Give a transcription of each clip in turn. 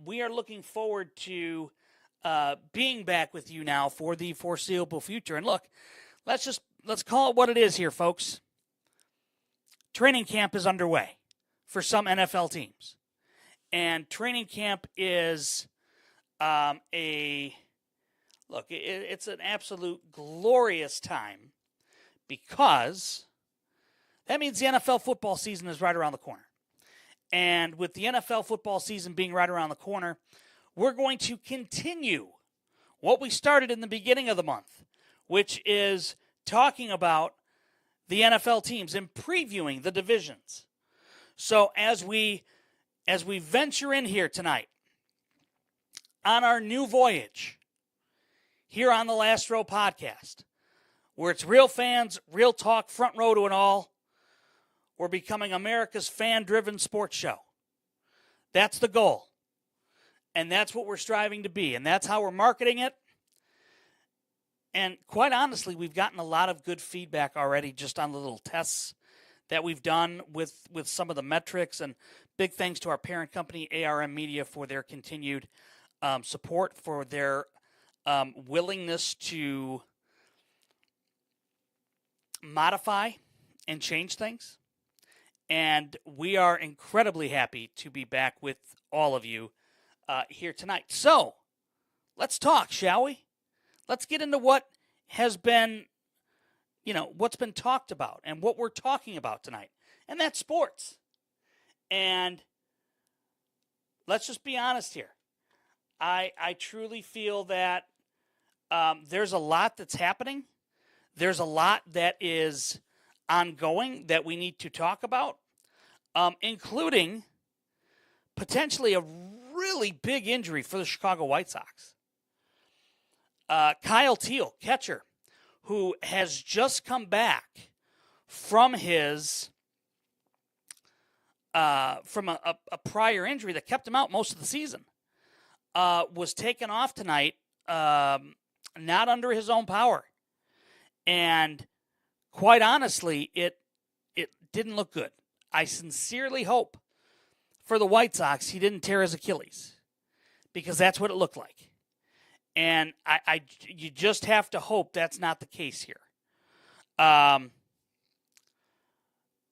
We are looking forward to being back with you now for the foreseeable future. And look, let's call it what it is here, folks. Training camp is underway for some NFL teams. And training camp is it's an absolute glorious time because that means the NFL football season is right around the corner. And with the NFL football season being right around the corner, we're going to continue what we started in the beginning of the month, which is talking about the NFL teams and previewing the divisions. So as we venture in here tonight on our new voyage here on the Last Row podcast, where it's real fans, real talk, front row to it all, we're becoming America's fan-driven sports show. That's the goal. And that's what we're striving to be. And that's how we're marketing it. And quite honestly, we've gotten a lot of good feedback already just on the little tests that we've done with some of the metrics. And big thanks to our parent company, ARM Media, for their continued support, for their willingness to modify and change things. And we are incredibly happy to be back with all of you here tonight. So, let's talk, shall we? Let's get into what has been, what's been talked about and what we're talking about tonight. And that's sports. And let's just be honest here. I truly feel that there's a lot that's happening. There's a lot that is ongoing that we need to talk about, including potentially a really big injury for the Chicago White Sox. Kyle Teal, catcher, who has just come back from his from a prior injury that kept him out most of the season, was taken off tonight, not under his own power, and quite honestly, it didn't look good. I sincerely hope for the White Sox he didn't tear his Achilles, because that's what it looked like. And you just have to hope that's not the case here.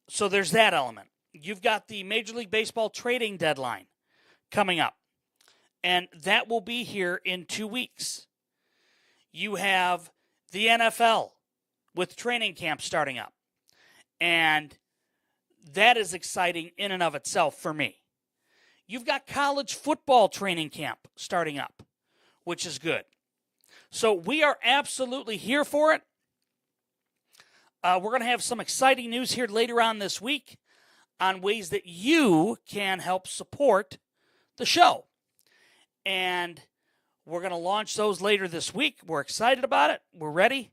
So there's that element. You've got the Major League Baseball trading deadline coming up, and that will be here in 2 weeks. You have the NFL with training camp starting up. And that is exciting in and of itself for me. You've got college football training camp starting up, which is good. So we are absolutely here for it. We're going to have some exciting news here later on this week on ways that you can help support the show. And we're going to launch those later this week. We're excited about it. We're ready.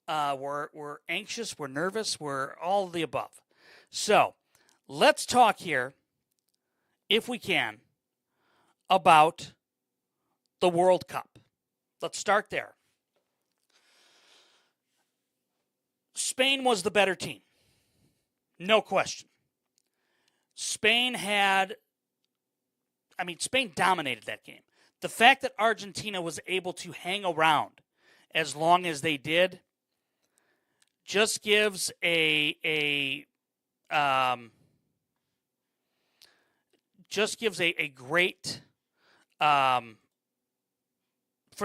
We're anxious, we're nervous, we're all of the above. So, let's talk here, if we can, about the World Cup. Let's start there. Spain was the better team. No question. Spain dominated that game. The fact that Argentina was able to hang around as long as they did just gives a great, for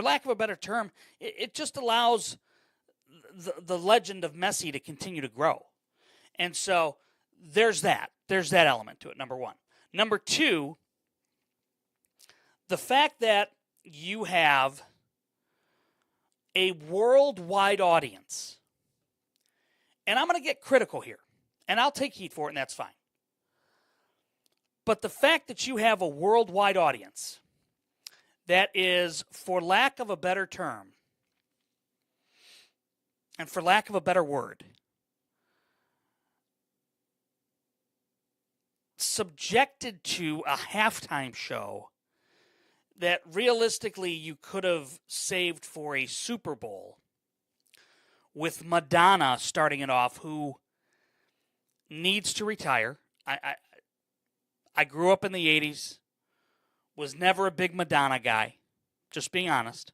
lack of a better term, it just allows the legend of Messi to continue to grow. And so there's that element to it, number one. Number two, the fact that you have a worldwide audience. And I'm going to get critical here, and I'll take heat for it, and that's fine. But the fact that you have a worldwide audience that is, for lack of a better term, and for lack of a better word, subjected to a halftime show that realistically you could have saved for a Super Bowl, with Madonna starting it off, who needs to retire. I grew up in the 80s was never a big Madonna guy, just being honest.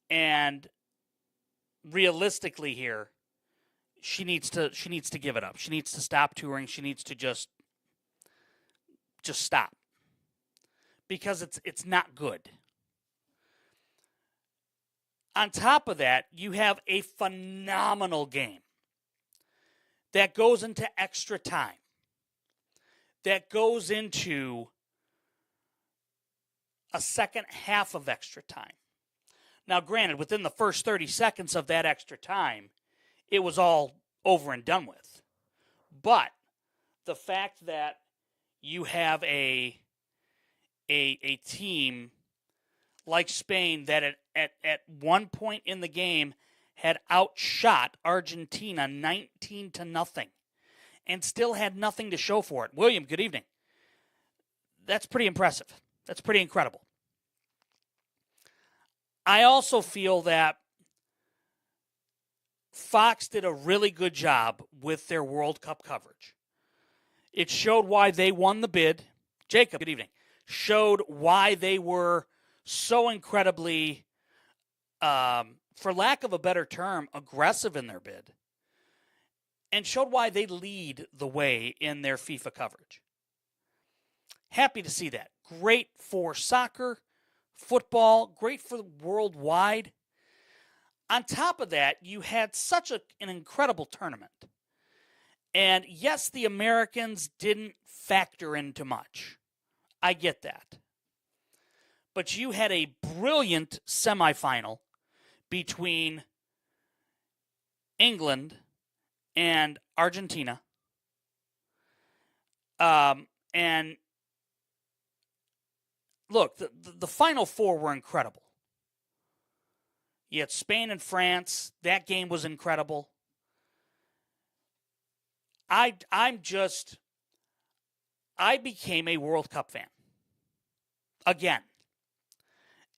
And realistically here, she needs to give it up. She needs to stop touring. She needs to just stop. Because it's not good. On top of that, you have a phenomenal game that goes into extra time, that goes into a second half of extra time. Now, granted, within the first 30 seconds of that extra time, it was all over and done with. But the fact that you have a team like Spain that at one point in the game had outshot Argentina 19-0 and still had nothing to show for it. William, good evening. That's pretty impressive. That's pretty incredible. I also feel that Fox did a really good job with their World Cup coverage. It showed why they won the bid. Jacob, good evening. Showed why they were so incredibly, for lack of a better term, aggressive in their bid. And showed why they lead the way in their FIFA coverage. Happy to see that. Great for soccer, football, great for worldwide. On top of that, you had such an incredible tournament. And yes, the Americans didn't factor into much. I get that. But you had a brilliant semifinal between England and Argentina. And look, the Final Four were incredible. You had Spain and France. That game was incredible. I became a World Cup fan. Again.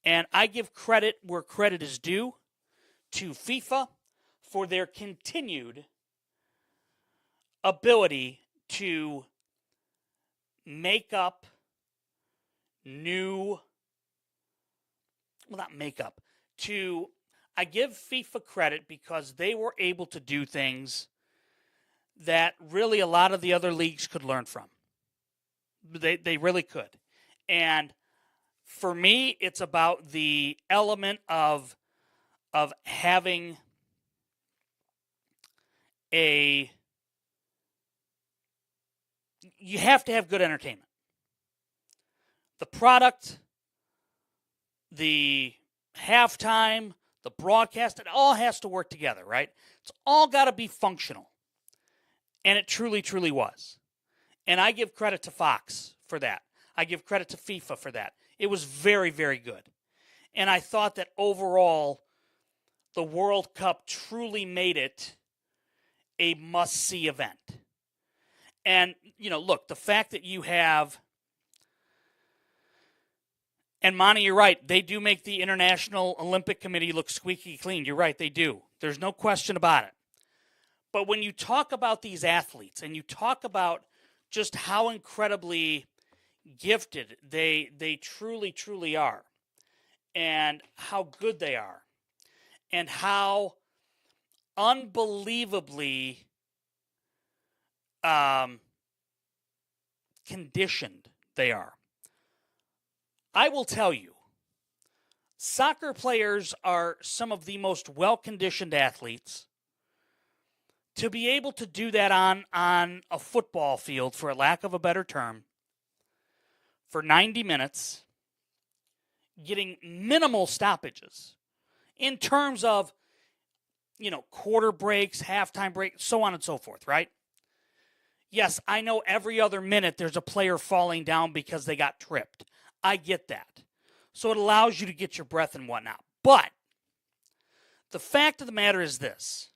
And I give credit where credit is due to FIFA for their continued ability to make up new, well, not make up, I give FIFA credit because they were able to do things that really a lot of the other leagues could learn from. They really could. And for me, it's about the element of having you have to have good entertainment. The product, the halftime, the broadcast, it all has to work together, right? It's all got to be functional. And it truly, truly was. And I give credit to Fox for that. I give credit to FIFA for that. It was very, very good. And I thought that overall, the World Cup truly made it a must-see event. And, look, the fact that you have, and Monty, you're right, they do make the International Olympic Committee look squeaky clean. You're right, they do. There's no question about it. But when you talk about these athletes and you talk about just how incredibly gifted they truly, truly are, and how good they are, and how unbelievably conditioned they are. I will tell you, soccer players are some of the most well-conditioned athletes. To be able to do that on a football field, for lack of a better term, for 90 minutes, getting minimal stoppages in terms of, quarter breaks, halftime breaks, so on and so forth, right? Yes, I know every other minute there's a player falling down because they got tripped. I get that. So it allows you to get your breath and whatnot. But the fact of the matter is this.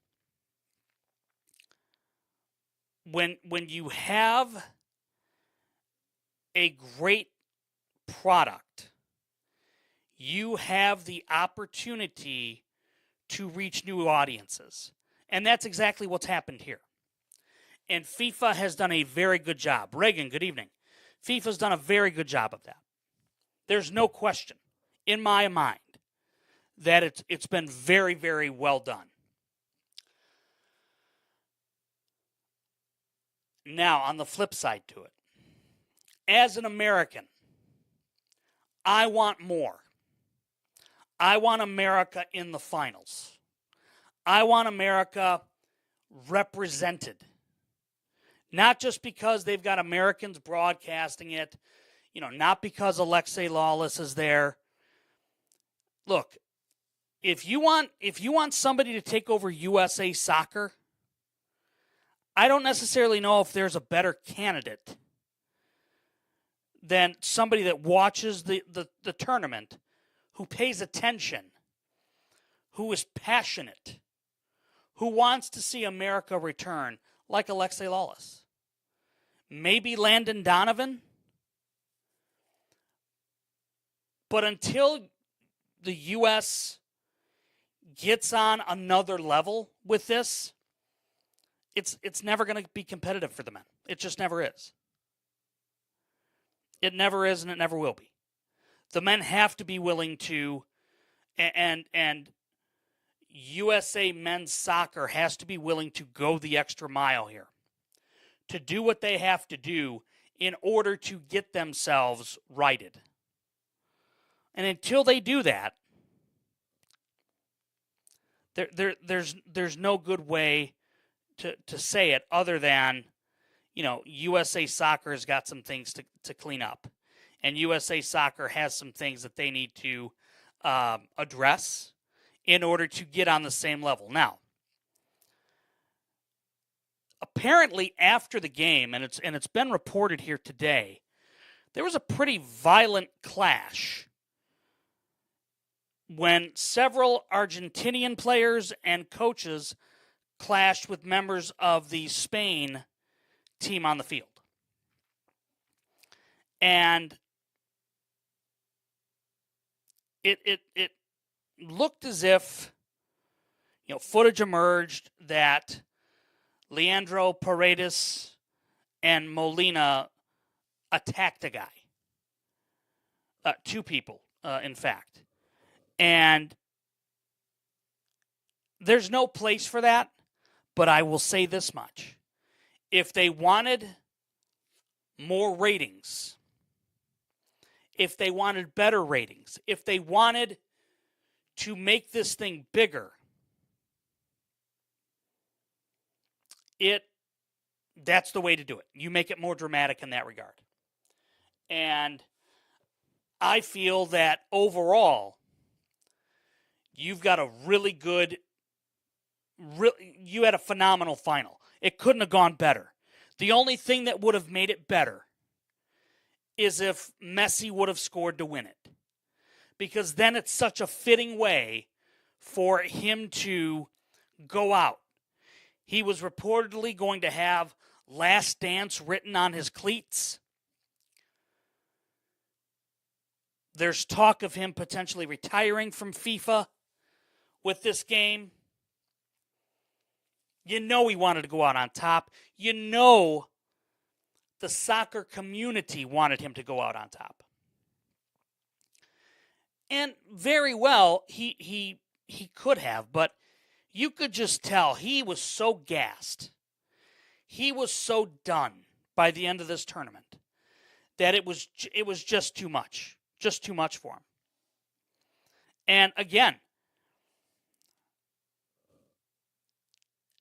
When you have a great product, you have the opportunity to reach new audiences. And that's exactly what's happened here. And FIFA has done a very good job. Reagan, good evening. FIFA's done a very good job of that. There's no question in my mind that it's been very, very well done. Now, on the flip side to it, as an American, I want more. I want America in the finals. I want America represented. Not just because they've got Americans broadcasting it, not because Alexei Lawless is there. Look, if you want somebody to take over USA Soccer, I don't necessarily know if there's a better candidate than somebody that watches the tournament, who pays attention, who is passionate, who wants to see America return, like Alexei Lawless. Maybe Landon Donovan. But until the U.S. gets on another level with this, it's never going to be competitive for the men. It just never is. It never is, and it never will be. The men have to be willing to, and USA men's soccer has to be willing to go the extra mile here, to do what they have to do in order to get themselves righted. And until they do that, there's no good way to say it other than, USA Soccer has got some things to clean up. And USA Soccer has some things that they need to address in order to get on the same level. Now, apparently after the game, and it's been reported here today, there was a pretty violent clash when several Argentinian players and coaches clashed with members of the Spain team on the field. And it looked as if, footage emerged that Leandro Paredes and Molina attacked a guy. Two people, in fact. And there's no place for that, but I will say this much. If they wanted more ratings, if they wanted better ratings, if they wanted to make this thing bigger, that's the way to do it. You make it more dramatic in that regard. And I feel that overall, you've got a you had a phenomenal final. It couldn't have gone better. The only thing that would have made it better is if Messi would have scored to win it. Because then it's such a fitting way for him to go out. He was reportedly going to have "Last Dance" written on his cleats. There's talk of him potentially retiring from FIFA with this game. He wanted to go out on top. The soccer community wanted him to go out on top. And very well, he could have, but you could just tell he was so gassed. He was so done by the end of this tournament that it was just too much. Just too much for him. And again,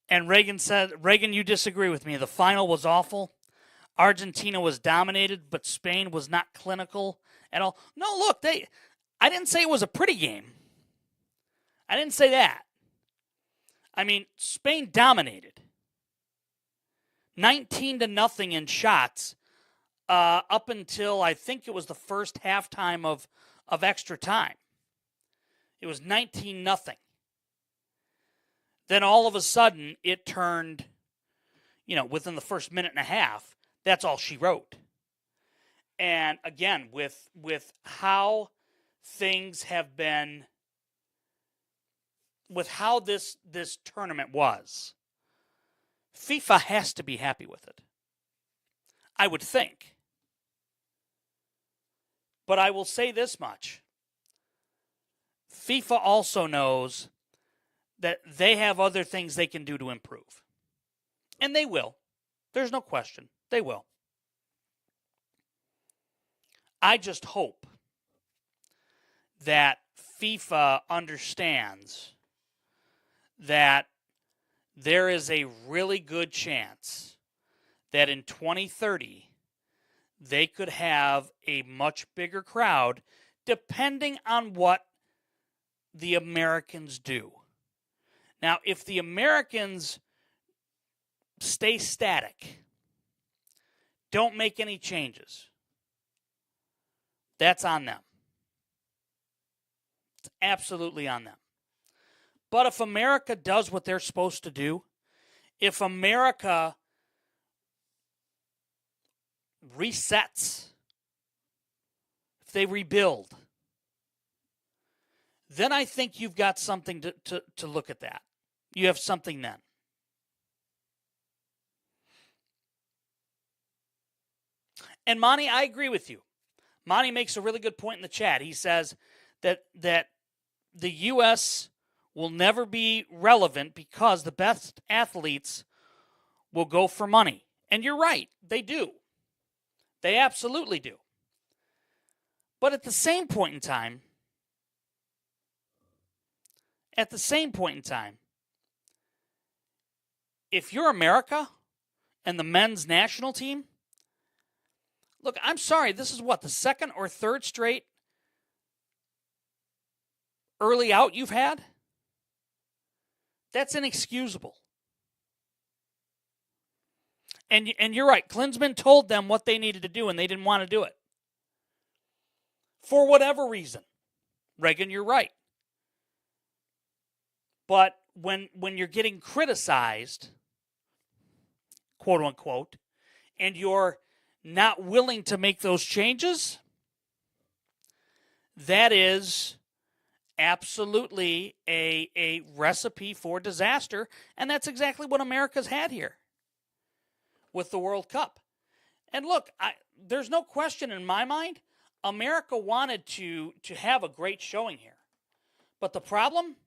and Reagan, you disagree with me. The final was awful. Argentina was dominated, but Spain was not clinical at all. No, look, I didn't say it was a pretty game. I didn't say that. I mean, Spain dominated. 19-0 in shots up until I think it was the first halftime of extra time. It was 19-0. Then all of a sudden it turned, within the first minute and a half, that's all she wrote. And again, with how things have been, with how this tournament was, FIFA has to be happy with it. I would think. But I will say this much. FIFA also knows that they have other things they can do to improve. And they will. There's no question. They will. I just hope that FIFA understands that there is a really good chance that in 2030 they could have a much bigger crowd depending on what the Americans do. Now, if the Americans stay static, don't make any changes, that's on them. It's absolutely on them. But if America does what they're supposed to do, if America resets, if they rebuild, then I think you've got something to look at that. You have something then. And Monty, I agree with you. Monty makes a really good point in the chat. He says that the U.S. will never be relevant because the best athletes will go for money. And you're right, they do. They absolutely do. But at the same point in time, if you're America and the men's national team, look, I'm sorry, this is what, the second or third straight early out you've had? That's inexcusable. And you're right, Klinsmann told them what they needed to do, and they didn't want to do it. For whatever reason. Reagan, you're right. But when you're getting criticized, quote unquote, and you're not willing to make those changes, that is absolutely a recipe for disaster. And that's exactly what America's had here with the World Cup. And look, there's no question in my mind, America wanted to have a great showing here. But the problem,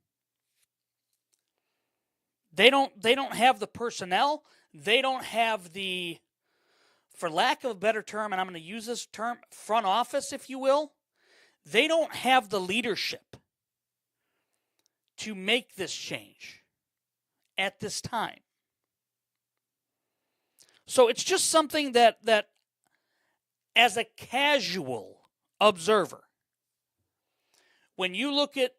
they don't have the personnel. They don't have the, for lack of a better term, and I'm going to use this term, front office, if you will. They don't have the leadership to make this change at this time. So it's just something that as a casual observer, when you look at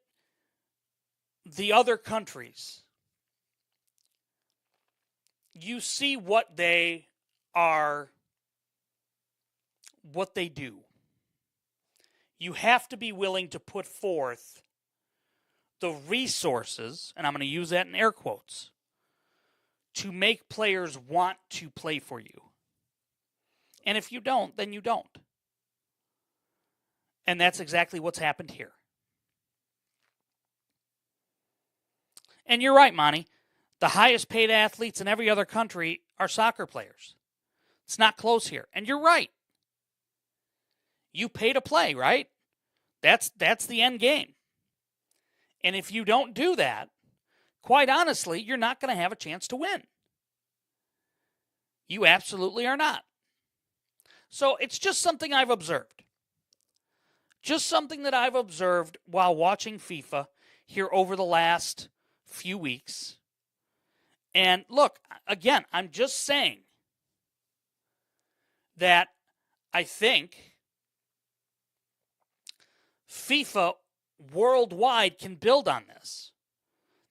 the other countries, you see what they are, what they do. You have to be willing to put forth the resources, and I'm going to use that in air quotes, to make players want to play for you. And if you don't, then you don't. And that's exactly what's happened here. And you're right, Monty. The highest paid athletes in every other country are soccer players. It's not close here. And you're right. You pay to play, right? That's the end game. And if you don't do that, quite honestly, you're not going to have a chance to win. You absolutely are not. So it's just something I've observed. Just something that I've observed while watching FIFA here over the last few weeks. And look, again, I'm just saying that I think FIFA worldwide can build on this.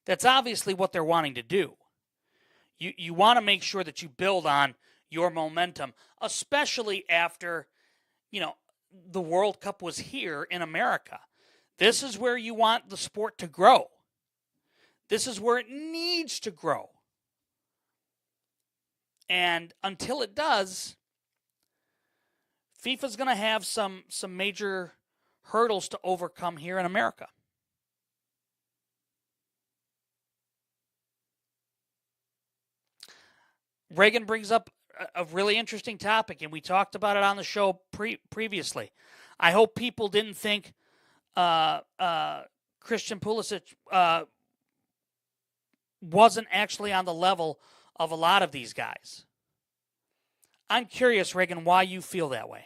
That's obviously what they're wanting to do. You want to make sure that you build on your momentum, especially after, the World Cup was here in America. This is where you want the sport to grow. This is where it needs to grow. And until it does, FIFA's going to have some major hurdles to overcome here in America. Reagan brings up a really interesting topic, and we talked about it on the show previously. I hope people didn't think Christian Pulisic wasn't actually on the level of a lot of these guys. I'm curious, Reagan, why you feel that way.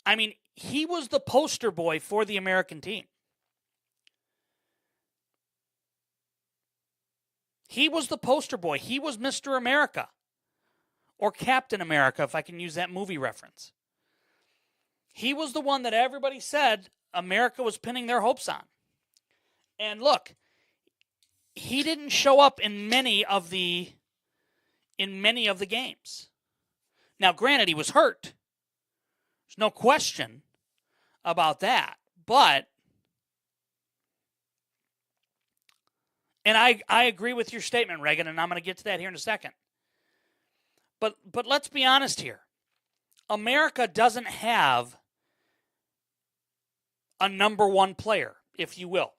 I mean, he was the poster boy for the American team. He was the poster boy. He was Mr. America. Or Captain America, if I can use that movie reference. He was the one that everybody said America was pinning their hopes on. And look, he didn't show up in many of the games. Now, granted, he was hurt. There's no question about that. But, and I agree with your statement, Reagan, and I'm going to get to that here in a second. But let's be honest here. America doesn't have a number one player, if you will.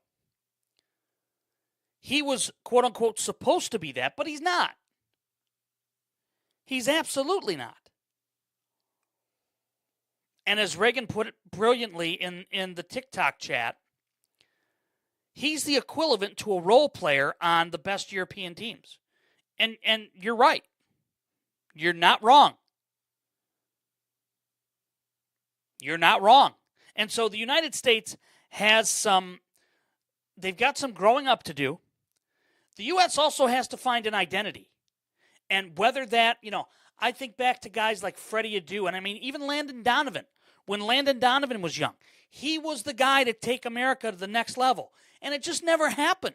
He was, quote unquote, supposed to be that, but he's not. He's absolutely not. And as Reagan put it brilliantly in the TikTok chat, he's the equivalent to a role player on the best European teams. And you're right. You're not wrong. You're not wrong. And so the United States has they've got some growing up to do. The U.S. also has to find an identity. And whether that, I think back to guys like Freddie Adu, and I mean, even Landon Donovan. When Landon Donovan was young, he was the guy to take America to the next level. And it just never happened.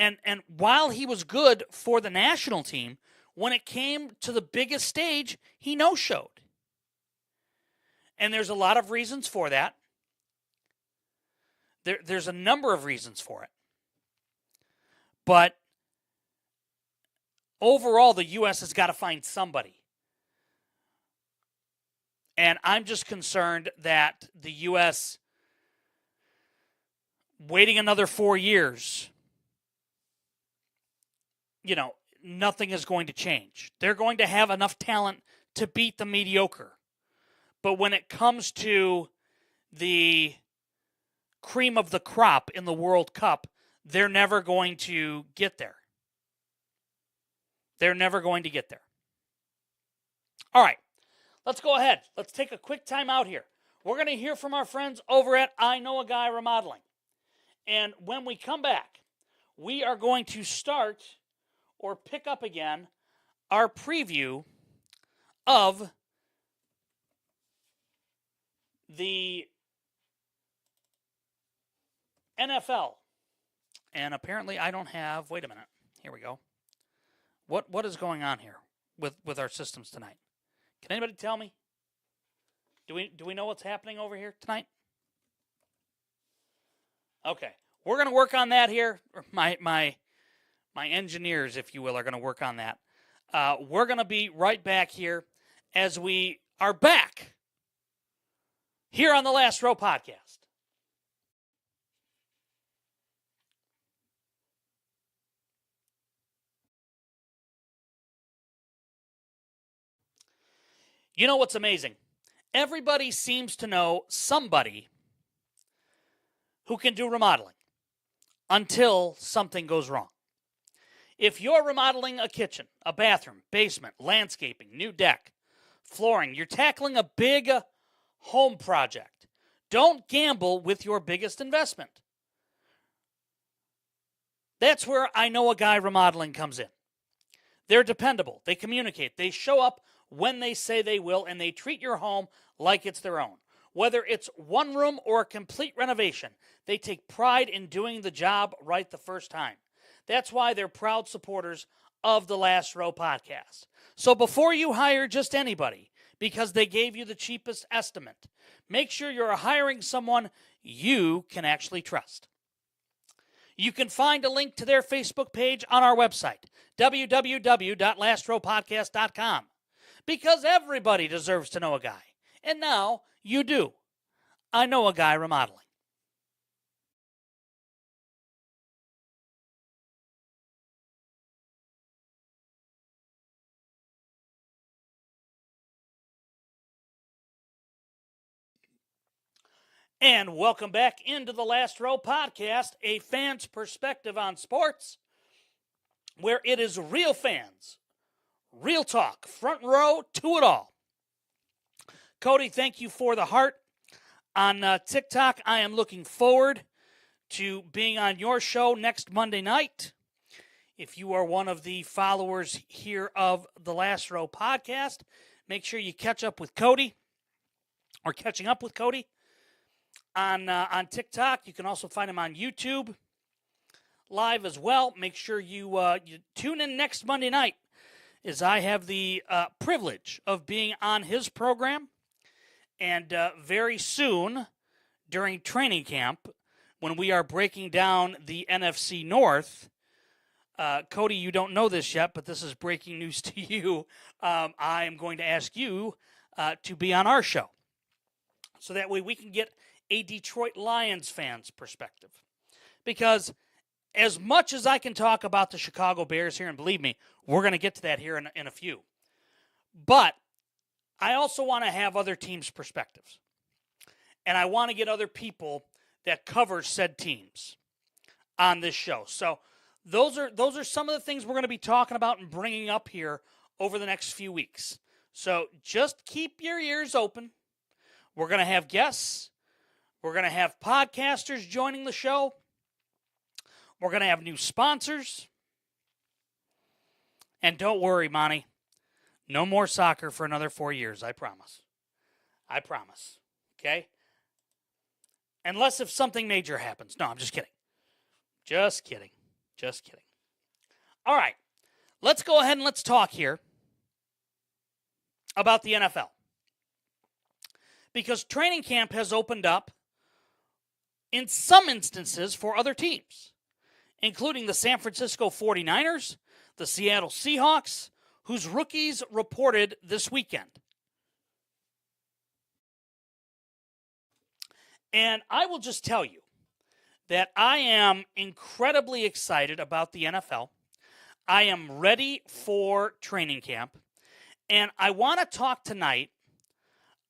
And while he was good for the national team, when it came to the biggest stage, he no-showed. And there's a lot of reasons for that. There's a number of reasons for it. But overall, the U.S. has got to find somebody. And I'm just concerned that the U.S. waiting another 4 years, nothing is going to change. They're going to have enough talent to beat the mediocre. But when it comes to the cream of the crop in the World Cup, they're never going to get there. They're never going to get there. All right, let's go ahead. Let's take a quick time out here. We're going to hear from our friends over at I Know a Guy Remodeling. And when we come back, we are going to start or pick up again our preview of the NFL. And apparently I don't have, wait a minute, here we go. What is going on here with our systems tonight? Can anybody tell me? Do we know what's happening over here tonight? Okay. We're going to work on that here. My engineers, if you will, are going to work on that. We're going to be right back here as we are back here on the Last Row Podcast. You know what's amazing? Everybody seems to know somebody who can do remodeling until something goes wrong. If you're remodeling a kitchen, a bathroom, basement, landscaping, new deck, flooring, you're tackling a big home project, don't gamble with your biggest investment. That's where I Know a Guy Remodeling comes in. They're dependable. They communicate. They show up when they say they will, and they treat your home like it's their own. Whether it's one room or a complete renovation, they take pride in doing the job right the first time. That's why they're proud supporters of the Last Row Podcast. So before you hire just anybody, because they gave you the cheapest estimate, make sure you're hiring someone you can actually trust. You can find a link to their Facebook page on our website, www.lastrowpodcast.com, because everybody deserves to know a guy. And now you do. I Know a Guy Remodeling. And welcome back into the Last Row Podcast, a fan's perspective on sports, where it is real fans, real talk, front row to it all. Cody, thank you for the heart on TikTok. I am looking forward to being on your show next Monday night. If you are one of the followers here of the Last Row Podcast, make sure you catch up with Cody, or catching up with Cody on TikTok. You can also find him on YouTube live as well. Make sure you tune in next Monday night, as I have the privilege of being on his program. And very soon, during training camp, when we are breaking down the NFC North, Cody, you don't know this yet, but this is breaking news to you. I am going to ask you to be on our show, so that way we can get a Detroit Lions fan's perspective. Because as much as I can talk about the Chicago Bears here, and believe me, we're going to get to that here in a few, but I also want to have other teams' perspectives. And I want to get other people that cover said teams on this show. So those are some of the things we're going to be talking about and bringing up here over the next few weeks. So just keep your ears open. We're going to have guests. We're going to have podcasters joining the show. We're going to have new sponsors. And don't worry, Monty. No more soccer for another 4 years, I promise. I promise. Okay? Unless if something major happens. No, I'm just kidding. Just kidding. Just kidding. All right. Let's go ahead and let's talk here about the NFL. Because training camp has opened up in some instances for other teams, including the San Francisco 49ers, the Seattle Seahawks, whose rookies reported this weekend. And I will just tell you that I am incredibly excited about the NFL. I am ready for training camp. And I want to talk tonight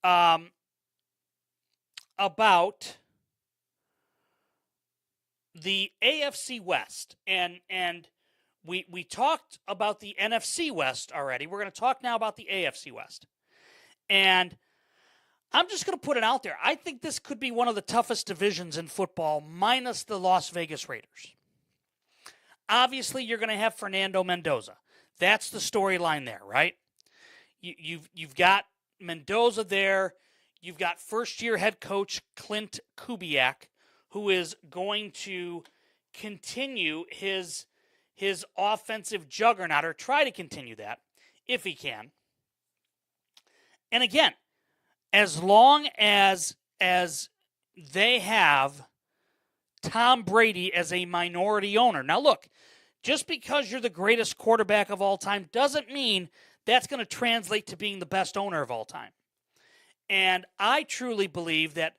about the AFC West. And we talked about the NFC West already. We're going to talk now about the AFC West. And I'm just going to put it out there. I think this could be one of the toughest divisions in football, minus the Las Vegas Raiders. Obviously, you're going to have Fernando Mendoza. That's the storyline there, right? You've got Mendoza there. You've got first-year head coach Clint Kubiak, who is going to continue his offensive juggernaut, or try to continue that, if he can. And again, as long as they have Tom Brady as a minority owner. Now look, just because you're the greatest quarterback of all time doesn't mean that's going to translate to being the best owner of all time. And I truly believe that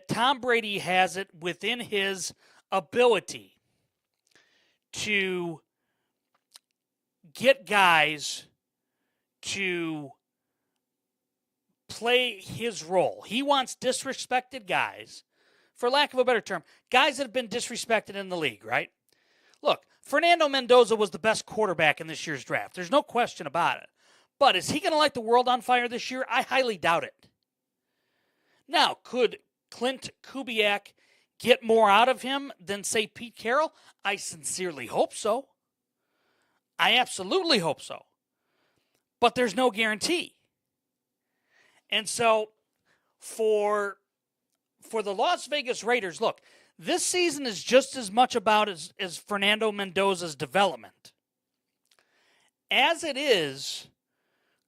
Tom Brady has it within his ability to get guys to play his role. He wants disrespected guys, for lack of a better term, guys that have been disrespected in the league, right? Look, Fernando Mendoza was the best quarterback in this year's draft. There's no question about it. But is he going to light the world on fire this year? I highly doubt it. Now, could Clint Kubiak get more out of him than, say, Pete Carroll? I sincerely hope so. I absolutely hope so. But there's no guarantee. And so for the Las Vegas Raiders, look, this season is just as much about as Fernando Mendoza's development as it is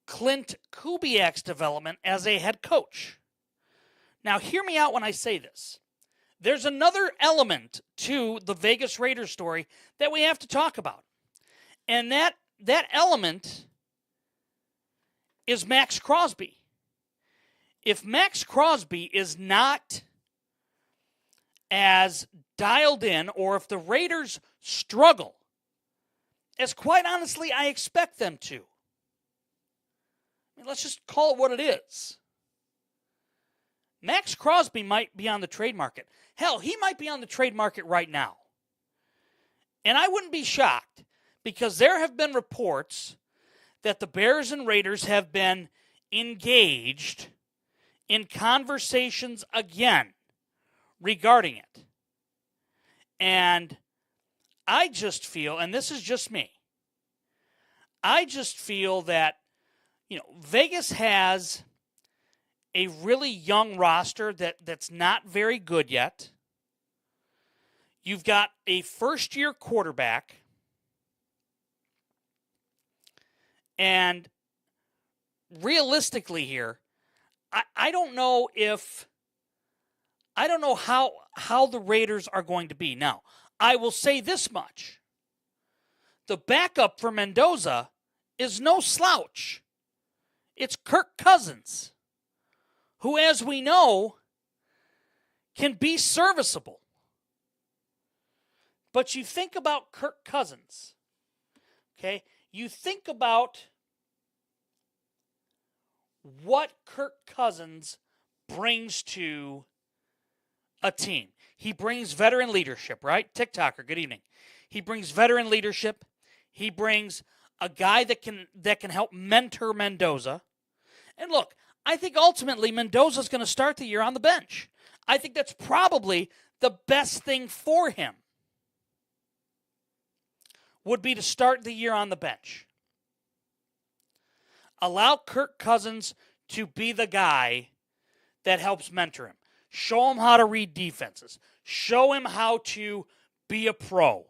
Clint Kubiak's development as a head coach. Now, hear me out when I say this. There's another element to the Vegas Raiders story that we have to talk about. And that element is Max Crosby. If Max Crosby is not as dialed in, or if the Raiders struggle, as quite honestly I expect them to, I mean, let's just call it what it is. Max Crosby might be on the trade market. Hell, he might be on the trade market right now. And I wouldn't be shocked because there have been reports that the Bears and Raiders have been engaged in conversations again regarding it. And I just feel, and this is just me, I just feel that, Vegas has a really young roster that's not very good yet. You've got a first-year quarterback. And realistically here, I don't know how the Raiders are going to be. Now, I will say this much. The backup for Mendoza is no slouch. It's Kirk Cousins, who, as we know, can be serviceable. But you think about Kirk Cousins, okay? You think about what Kirk Cousins brings to a team. He brings veteran leadership, right? TikToker, good evening. He brings veteran leadership. He brings a guy that can help mentor Mendoza. And look, I think ultimately Mendoza's going to start the year on the bench. I think that's probably the best thing for him. Would be to start the year on the bench. Allow Kirk Cousins to be the guy that helps mentor him. Show him how to read defenses. Show him how to be a pro.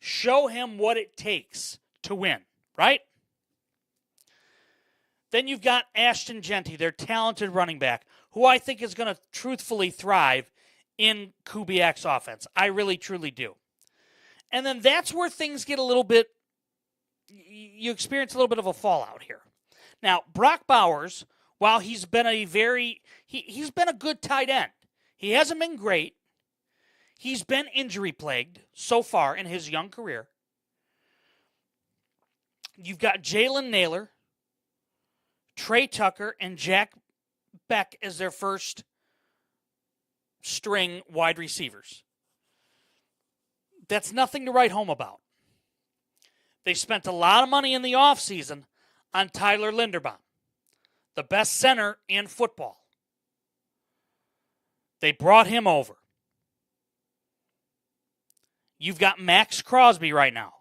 Show him what it takes to win, right? Then you've got Ashton Genty, their talented running back, who I think is going to truthfully thrive in Kubiak's offense. I really, truly do. And then that's where things get a little bit, you experience a little bit of a fallout here. Now, Brock Bowers, while he's been he's been a good tight end. He hasn't been great. He's been injury plagued so far in his young career. You've got Jalen Naylor, Trey Tucker, and Jack Beck as their first string wide receivers. That's nothing to write home about. They spent a lot of money in the offseason on Tyler Linderbaum, the best center in football. They brought him over. You've got Max Crosby right now.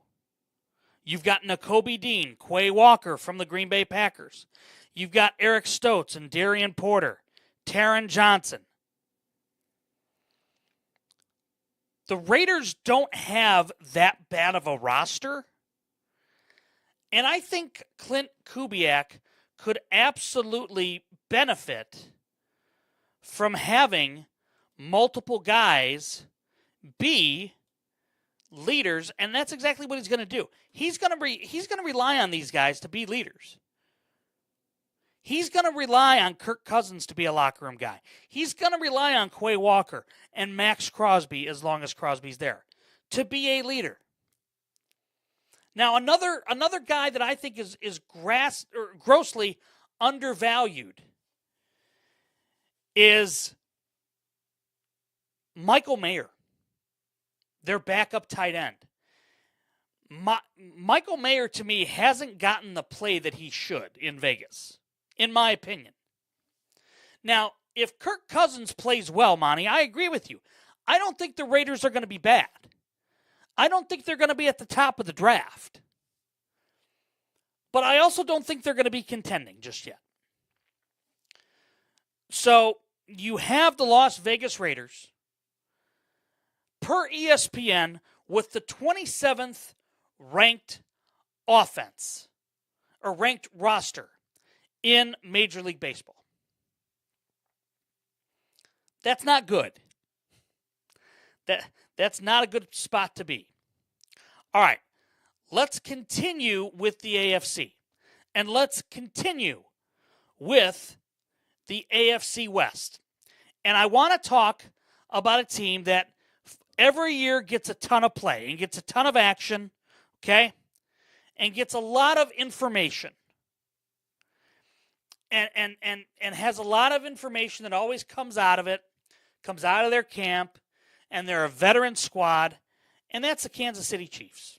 You've got Nakobe Dean, Quay Walker from the Green Bay Packers. You've got Eric Stokes and Darian Porter, Taron Johnson. The Raiders don't have that bad of a roster. And I think Clint Kubiak could absolutely benefit from having multiple guys be leaders, and that's exactly what he's going to do. He's going to rely on these guys to be leaders. He's going to rely on Kirk Cousins to be a locker room guy. He's going to rely on Quay Walker and Max Crosby, as long as Crosby's there, to be a leader. Now, another guy that I think is grossly undervalued is Michael Mayer, their backup tight end. Michael Mayer, to me, hasn't gotten the play that he should in Vegas, in my opinion. Now, if Kirk Cousins plays well, Monty, I agree with you. I don't think the Raiders are going to be bad. I don't think they're going to be at the top of the draft. But I also don't think they're going to be contending just yet. So you have the Las Vegas Raiders, per ESPN, with the 27th ranked offense, or ranked roster in Major League Baseball. That's not good. That's not a good spot to be. All right, let's continue with the AFC. And let's continue with the AFC West. And I want to talk about a team that every year gets a ton of play and gets a ton of action, okay? And gets a lot of information. and has a lot of information that always comes out of their camp, and they're a veteran squad, and that's the Kansas City Chiefs.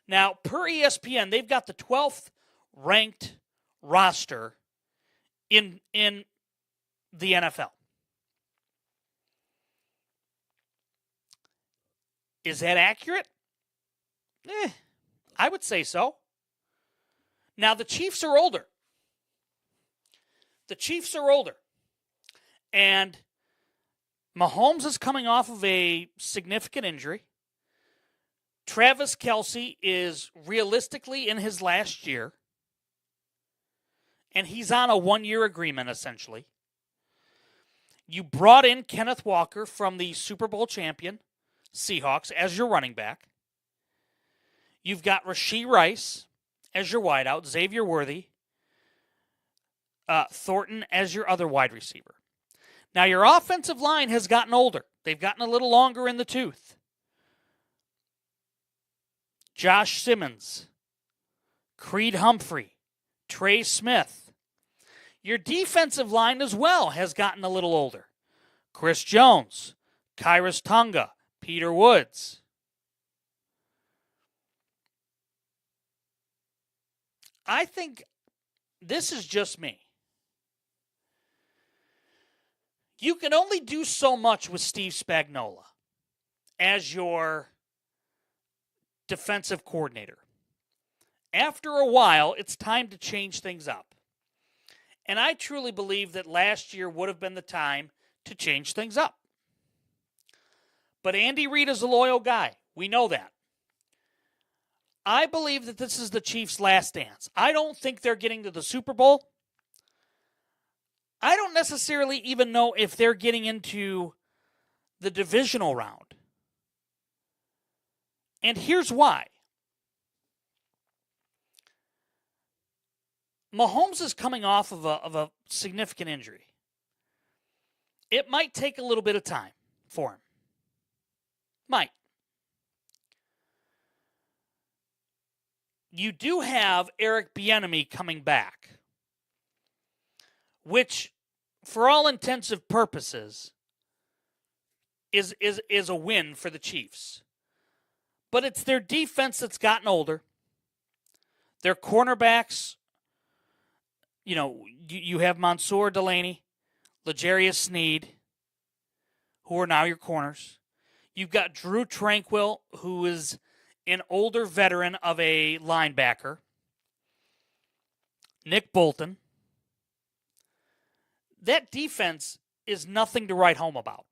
Now, per ESPN, they've got the 12th ranked roster in the NFL. Is that accurate? I would say so. Now, the Chiefs are older. And Mahomes is coming off of a significant injury. Travis Kelce is realistically in his last year. And he's on a one-year agreement, essentially. You brought in Kenneth Walker from the Super Bowl champion Seahawks as your running back. You've got Rashee Rice as your wideout, Xavier Worthy, Thornton as your other wide receiver. Now, your offensive line has gotten older. They've gotten a little longer in the tooth. Josh Simmons, Creed Humphrey, Trey Smith. Your defensive line as well has gotten a little older. Chris Jones, Kyrus Tonga, Peter Woods. I think this is just me. You can only do so much with Steve Spagnuolo as your defensive coordinator. After a while, it's time to change things up. And I truly believe that last year would have been the time to change things up. But Andy Reid is a loyal guy. We know that. I believe that this is the Chiefs' last dance. I don't think they're getting to the Super Bowl. I don't necessarily even know if they're getting into the divisional round. And here's why. Mahomes is coming off of a significant injury. It might take a little bit of time for him. Might. You do have Eric Bieniemy coming back, which, for all intensive purposes, is a win for the Chiefs. But it's their defense that's gotten older. Their cornerbacks, you have Mansour Delaney, L'Jarius Sneed, who are now your corners. You've got Drew Tranquill, who is an older veteran of a linebacker. Nick Bolton. That defense is nothing to write home about.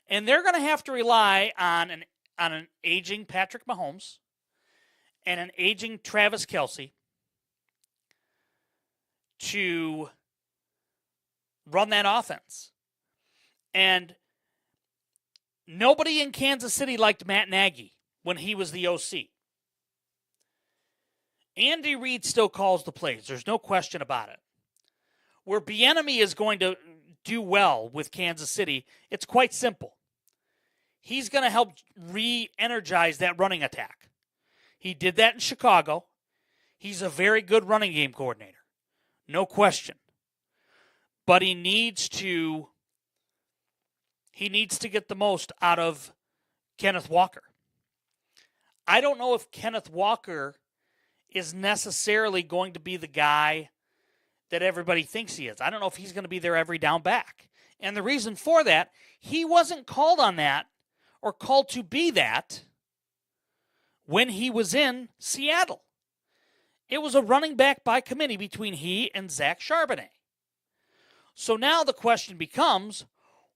And they're going to have to rely on an aging Patrick Mahomes and an aging Travis Kelce to run that offense. And nobody in Kansas City liked Matt Nagy when he was the OC. Andy Reid still calls the plays. There's no question about it. Where Bieniemy is going to do well with Kansas City, it's quite simple. He's going to help re-energize that running attack. He did that in Chicago. He's a very good running game coordinator. No question. But he needs to get the most out of Kenneth Walker. I don't know if Kenneth Walker is necessarily going to be the guy that everybody thinks he is. I don't know if he's going to be their every down back. And the reason for that, he wasn't called on that or called to be that when he was in Seattle. It was a running back by committee between he and Zach Charbonnet. So now the question becomes,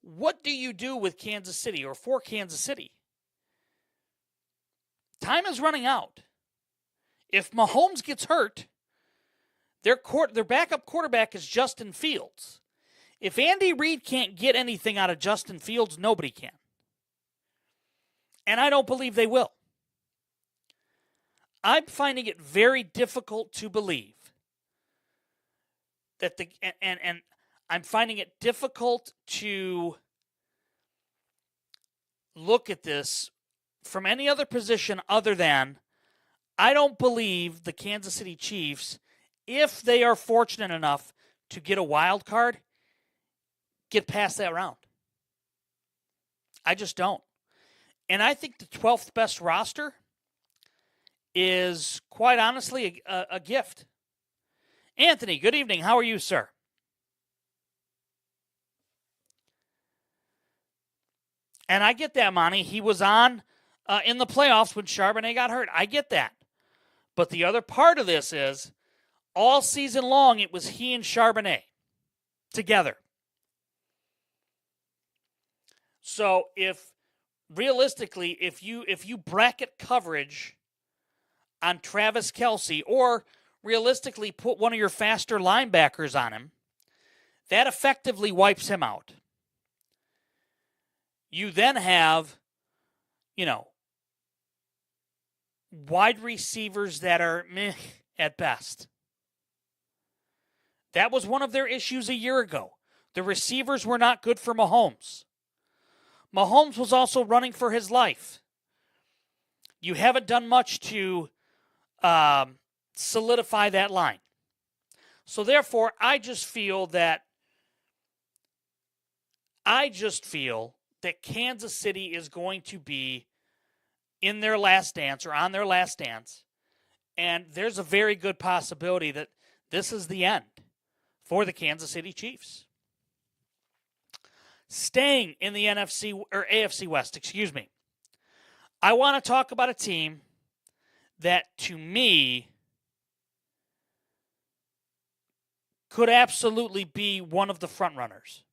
what do you do with Kansas City or for Kansas City? Time is running out. If Mahomes gets hurt, their backup quarterback is Justin Fields. If Andy Reid can't get anything out of Justin Fields, nobody can. And I don't believe they will. I'm finding it very difficult to believe that and I'm finding it difficult to look at this from any other position other than I don't believe the Kansas City Chiefs if they are fortunate enough to get a wild card, get past that round. I just don't. And I think the 12th best roster is, quite honestly, a gift. Anthony, good evening. How are you, sir? And I get that, Monty. He was on in the playoffs when Charbonnet got hurt. I get that. But the other part of this is, all season long, it was he and Charbonnet together. So realistically, if you bracket coverage on Travis Kelce, or realistically put one of your faster linebackers on him, that effectively wipes him out. You then have, wide receivers that are meh at best. That was one of their issues a year ago. The receivers were not good for Mahomes. Mahomes was also running for his life. You haven't done much to solidify that line. So therefore, I just feel that Kansas City is going to be in their last dance, or on their last dance, and there's a very good possibility that this is the end for the Kansas City Chiefs. Staying in the AFC West, I want to talk about a team that, to me, could absolutely be one of the front runners.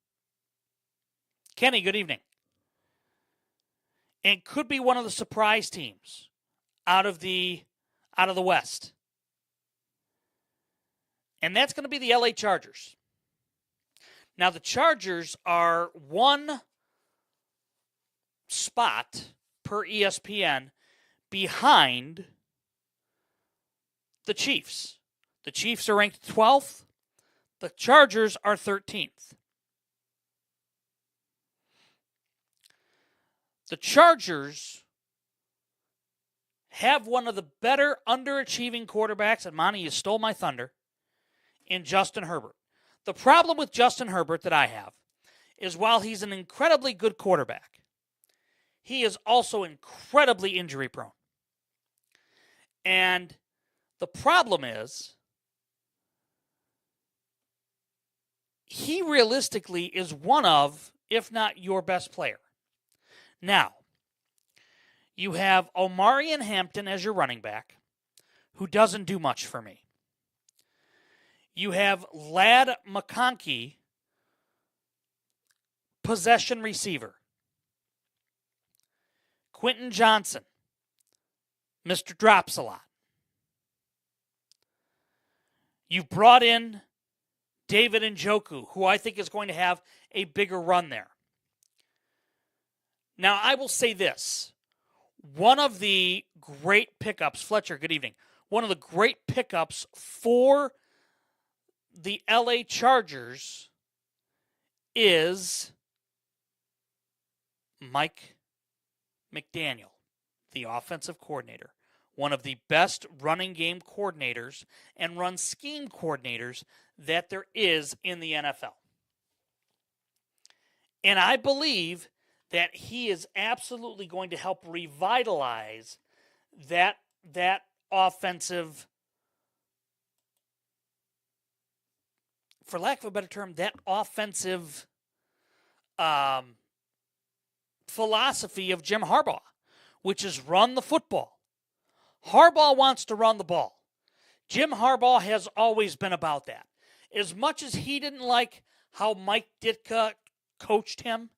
Kenny, good evening. And could be one of the surprise teams out of the West. And that's going to be the LA Chargers. Now, the Chargers are one spot per ESPN behind the Chiefs. The Chiefs are ranked 12th. The Chargers are 13th. The Chargers have one of the better underachieving quarterbacks, and Monty, you stole my thunder, in Justin Herbert. The problem with Justin Herbert that I have is, while he's an incredibly good quarterback, he is also incredibly injury prone. And the problem is, he realistically is one of, if not your best player. Now, you have Omarion Hampton as your running back, who doesn't do much for me. You have Ladd McConkey, possession receiver. Quentin Johnson, Mr. Drops a lot. You've brought in David Njoku, who I think is going to have a bigger run there. Now, I will say this. One of the great pickups, Fletcher, good evening. One of the great pickups for the LA Chargers is Mike McDaniel, the offensive coordinator. One of the best running game coordinators and run scheme coordinators that there is in the NFL. And I believe that he is absolutely going to help revitalize that offensive, for lack of a better term, that offensive philosophy of Jim Harbaugh, which is run the football. Harbaugh wants to run the ball. Jim Harbaugh has always been about that. As much as he didn't like how Mike Ditka coached him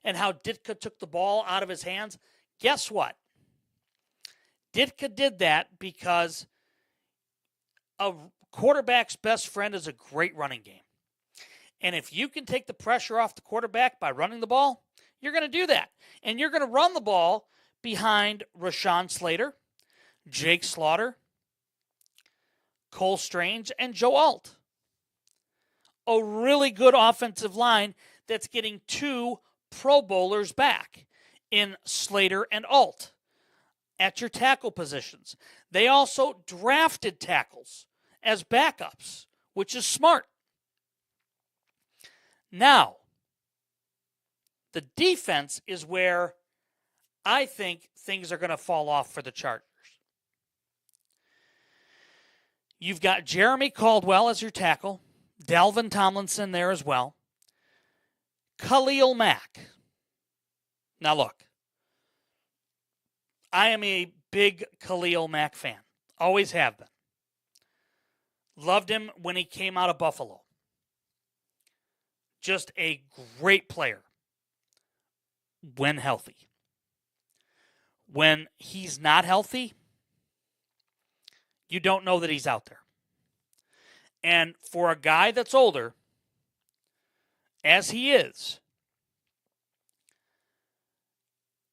and how Ditka took the ball out of his hands, guess what? Ditka did that because a quarterback's best friend is a great running game. And if you can take the pressure off the quarterback by running the ball, you're going to do that. And you're going to run the ball behind Rashawn Slater, Jake Slaughter, Cole Strange, and Joe Alt. A really good offensive line that's getting two Pro Bowlers back in Slater and Alt at your tackle positions. They also drafted tackles as backups, which is smart. Now, the defense is where I think things are going to fall off for the Chargers. You've got Jeremy Caldwell as your tackle, Dalvin Tomlinson there as well, Khalil Mack. Now look, I am a big Khalil Mack fan. Always have been. Loved him when he came out of Buffalo. Just a great player when healthy. When he's not healthy, you don't know that he's out there. And for a guy that's older, as he is,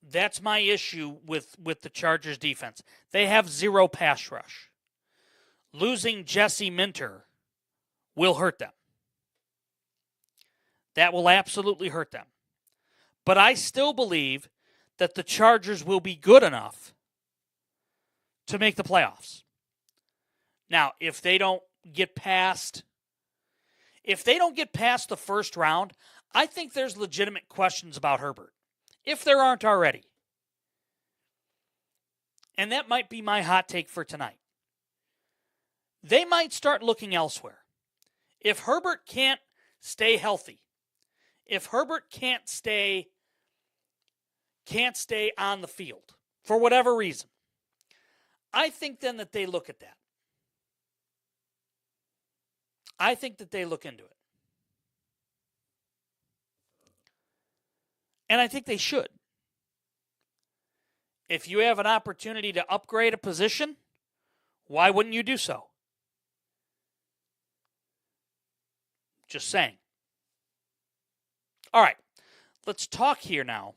that's my issue with the Chargers defense. They have zero pass rush. Losing Jesse Minter will hurt them. That will absolutely hurt them. But I still believe that the Chargers will be good enough to make the playoffs. Now, if they don't get past the first round, I think there's legitimate questions about Herbert, if there aren't already. And that might be my hot take for tonight. They might start looking elsewhere. If Herbert can't stay healthy, if Herbert can't stay on the field for whatever reason, I think then that they look at that. I think that they look into it. And I think they should. If you have an opportunity to upgrade a position, why wouldn't you do so? Just saying. All right, let's talk here now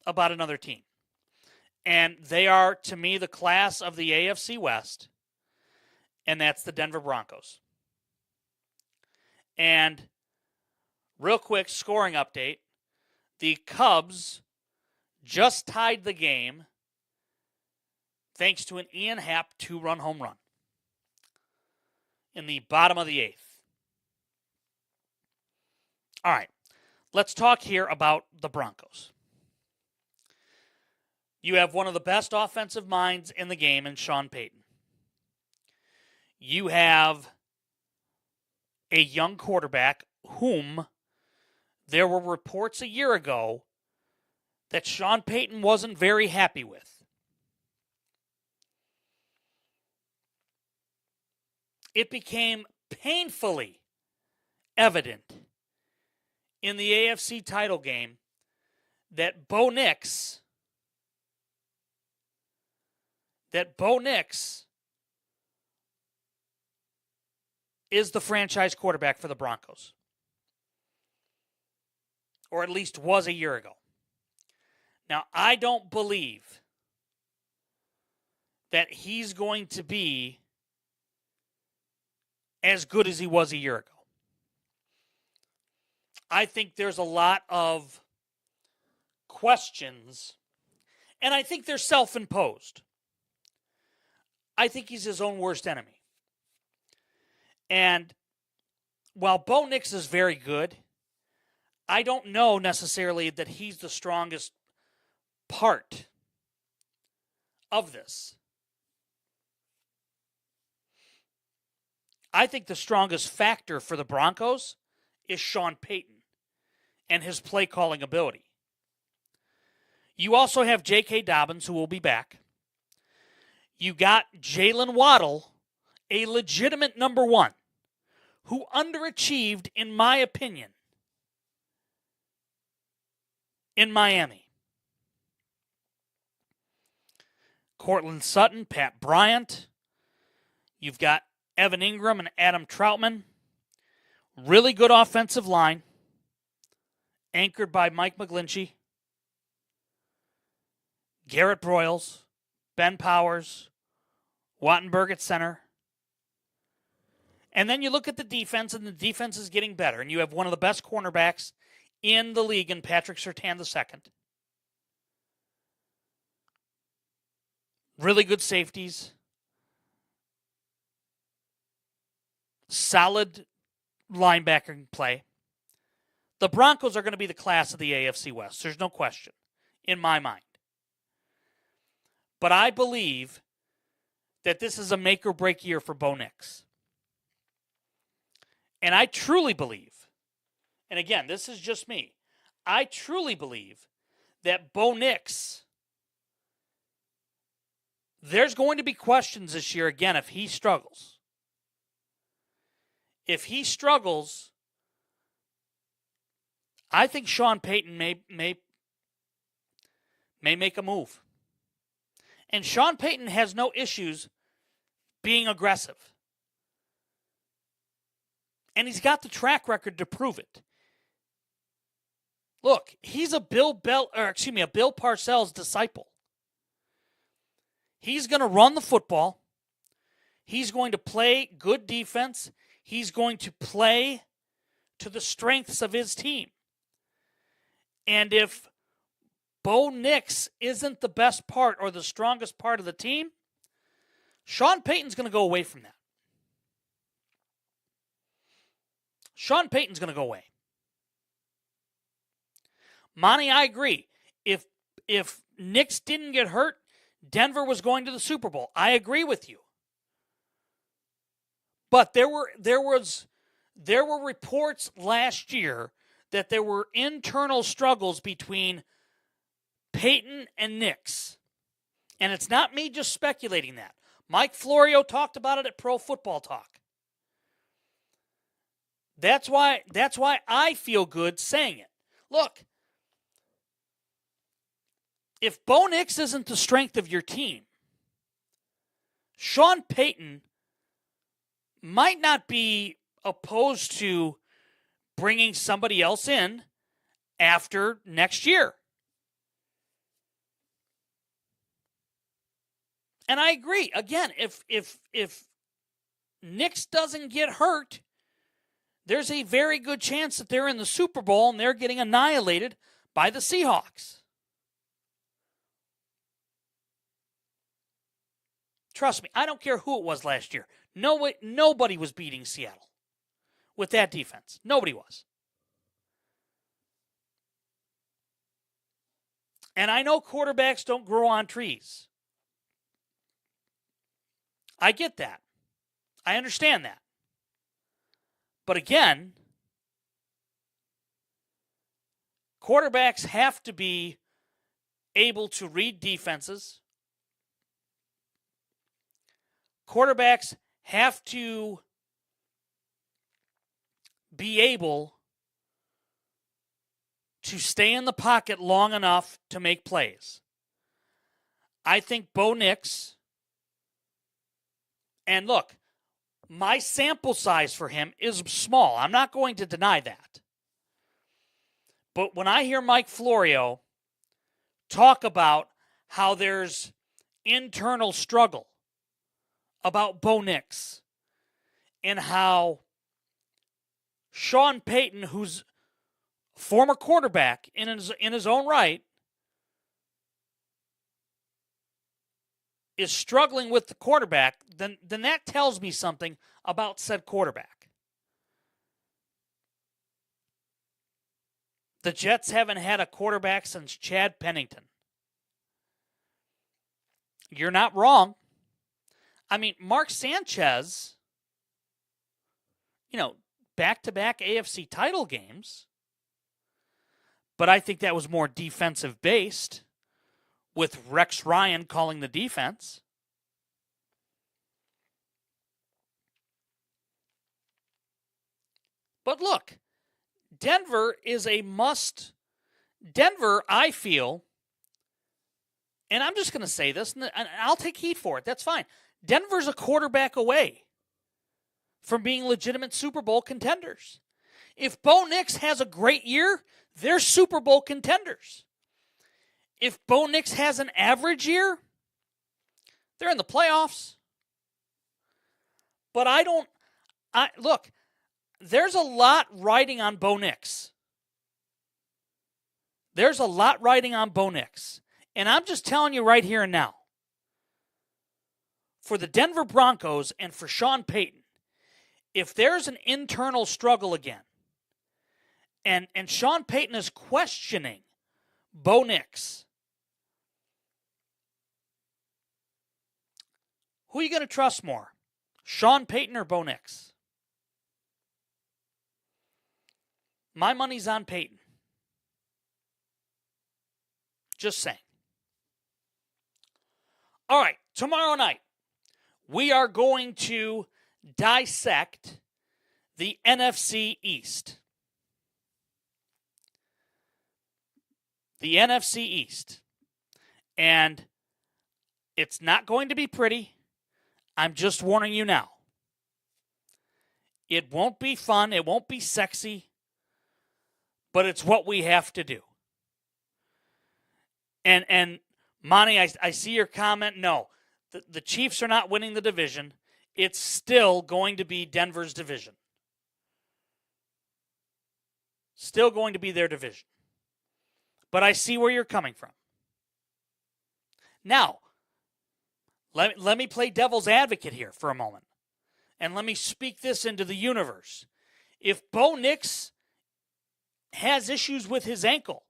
about another team. And they are, to me, the class of the AFC West, and that's the Denver Broncos. And real quick scoring update, the Cubs just tied the game thanks to an Ian Happ 2-run home run in the bottom of the eighth. All right, let's talk here about the Broncos. You have one of the best offensive minds in the game in Sean Payton. You have a young quarterback whom there were reports a year ago that Sean Payton wasn't very happy with. It became painfully evident in the AFC title game that Bo Nix is the franchise quarterback for the Broncos. Or at least was a year ago. Now, I don't believe that he's going to be as good as he was a year ago. I think there's a lot of questions, and I think they're self-imposed. I think he's his own worst enemy. And while Bo Nix is very good, I don't know necessarily that he's the strongest part of this. I think the strongest factor for the Broncos is Sean Payton and his play calling ability. You also have J.K. Dobbins, who will be back. You got Jalen Waddle, a legitimate number one, who underachieved, in my opinion, in Miami. Cortland Sutton, Pat Bryant. You've got Evan Ingram and Adam Troutman. Really good offensive line, anchored by Mike McGlinchey, Garrett Broyles, Ben Powers, Wattenberg at center. And then you look at the defense, and the defense is getting better. And you have one of the best cornerbacks in the league in Patrick Surtain II. Really good safeties. solid linebacker play. The Broncos are going to be the class of the AFC West. There's no question in my mind. But I believe that this is a make or break year for Bo Nix. And I truly believe, and again, this is just me, I truly believe that Bo Nix, there's going to be questions this year again if he struggles. If he struggles, I think Sean Payton may make a move. And Sean Payton has no issues being aggressive. And he's got the track record to prove it. Look, he's a Bill Parcells disciple. He's going to run the football. He's going to play good defense. He's going to play to the strengths of his team. And if Bo Nix isn't the best part or the strongest part of the team, Sean Payton's going to go away from that. Sean Payton's going to go away. Monty, I agree. If Nix didn't get hurt, Denver was going to the Super Bowl. I agree with you. But there were reports last year that there were internal struggles between Payton and Nix. And it's not me just speculating that. Mike Florio talked about it at Pro Football Talk. That's why I feel good saying it. Look, if Bo Nix isn't the strength of your team, Sean Payton might not be opposed to bringing somebody else in after next year. And I agree. Again, if Nix doesn't get hurt, there's a very good chance that they're in the Super Bowl and they're getting annihilated by the Seahawks. Trust me, I don't care who it was last year. Nobody was beating Seattle with that defense. Nobody was. And I know quarterbacks don't grow on trees. I get that. I understand that. But again, quarterbacks have to be able to read defenses. Quarterbacks have to be able to stay in the pocket long enough to make plays. I think Bo Nix, and look, my sample size for him is small. I'm not going to deny that. But when I hear Mike Florio talk about how there's internal struggle about Bo Nix and how Sean Payton, who's a former quarterback in his own right, is struggling with the quarterback, then that tells me something about said quarterback. The Jets haven't had a quarterback since Chad Pennington. You're not wrong. I mean, Mark Sanchez, back-to-back AFC title games, but I think that was more defensive-based with Rex Ryan calling the defense. But look, Denver is a must. Denver, I feel, and I'm just going to say this, and I'll take heat for it. That's fine. Denver's a quarterback away from being legitimate Super Bowl contenders. If Bo Nix has a great year, they're Super Bowl contenders. If Bo Nix has an average year, they're in the playoffs. But look, there's a lot riding on Bo Nix. There's a lot riding on Bo Nix. And I'm just telling you right here and now, for the Denver Broncos and for Sean Payton, if there's an internal struggle again, and Sean Payton is questioning Bo Nix, who are you going to trust more, Sean Payton or Bo Nix? My money's on Payton. Just saying. All right, tomorrow night, we are going to dissect the NFC East. The NFC East. And it's not going to be pretty. I'm just warning you now. It won't be fun. It won't be sexy. But it's what we have to do. And Monty, I see your comment. No, the Chiefs are not winning the division. It's still going to be Denver's division. Still going to be their division. But I see where you're coming from. Now, let me play devil's advocate here for a moment. And let me speak this into the universe. If Bo Nix has issues with his ankle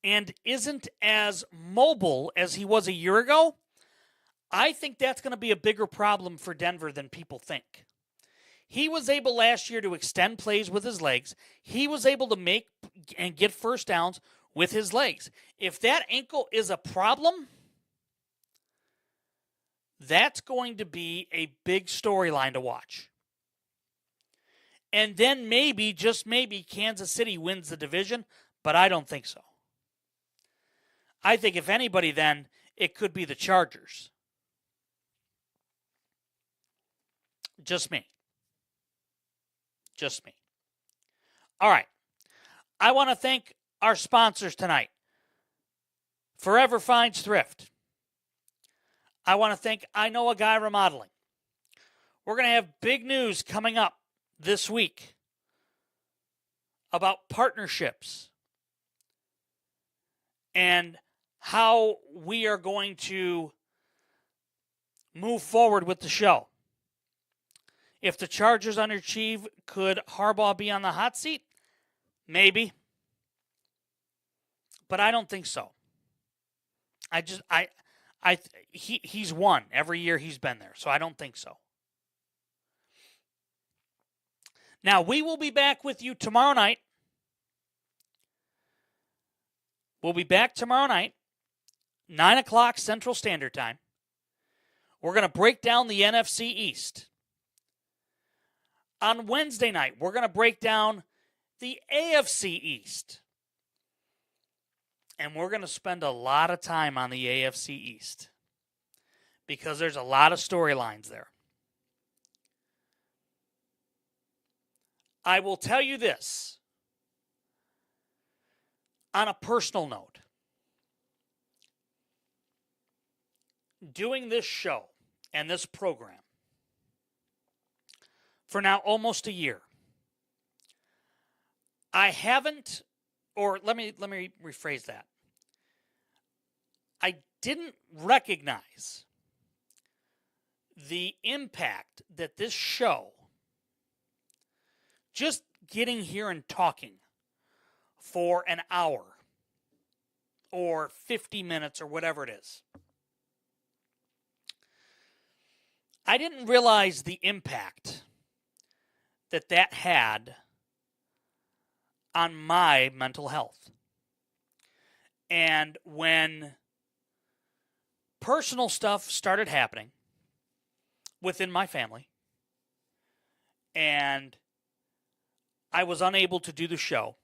and isn't as mobile as he was a year ago, I think that's going to be a bigger problem for Denver than people think. He was able last year to extend plays with his legs. He was able to make and get first downs with his legs. If that ankle is a problem, that's going to be a big storyline to watch. And then maybe, just maybe, Kansas City wins the division, but I don't think so. I think if anybody then, it could be the Chargers. Just me. Just me. All right. I want to thank our sponsors tonight. Forever Finds Thrift. I want to thank I Know a Guy Remodeling. We're going to have big news coming up this week about partnerships and how we are going to move forward with the show. If the Chargers underachieve, could Harbaugh be on the hot seat? Maybe. But I don't think so. He's won every year he's been there, so I don't think so. Now, we will be back with you tomorrow night. We'll be back tomorrow night, 9 o'clock Central Standard Time. We're going to break down the NFC East. On Wednesday night, we're going to break down the AFC East. And we're going to spend a lot of time on the AFC East because there's a lot of storylines there. I will tell you this on a personal note. Doing this show and this program for now almost a year, I haven't, or let me rephrase that. I didn't recognize the impact that this show, just getting here and talking for an hour or 50 minutes or whatever it is, I didn't realize the impact that had on my mental health. And when personal stuff started happening within my family, and I was unable to do the show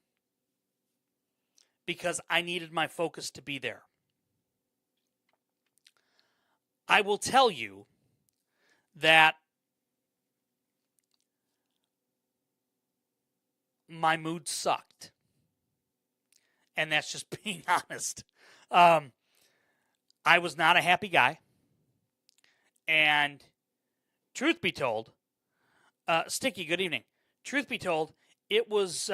because I needed my focus to be there, I will tell you that my mood sucked. And that's just being honest. I was not a happy guy. And truth be told, Sticky, good evening. Truth be told, it was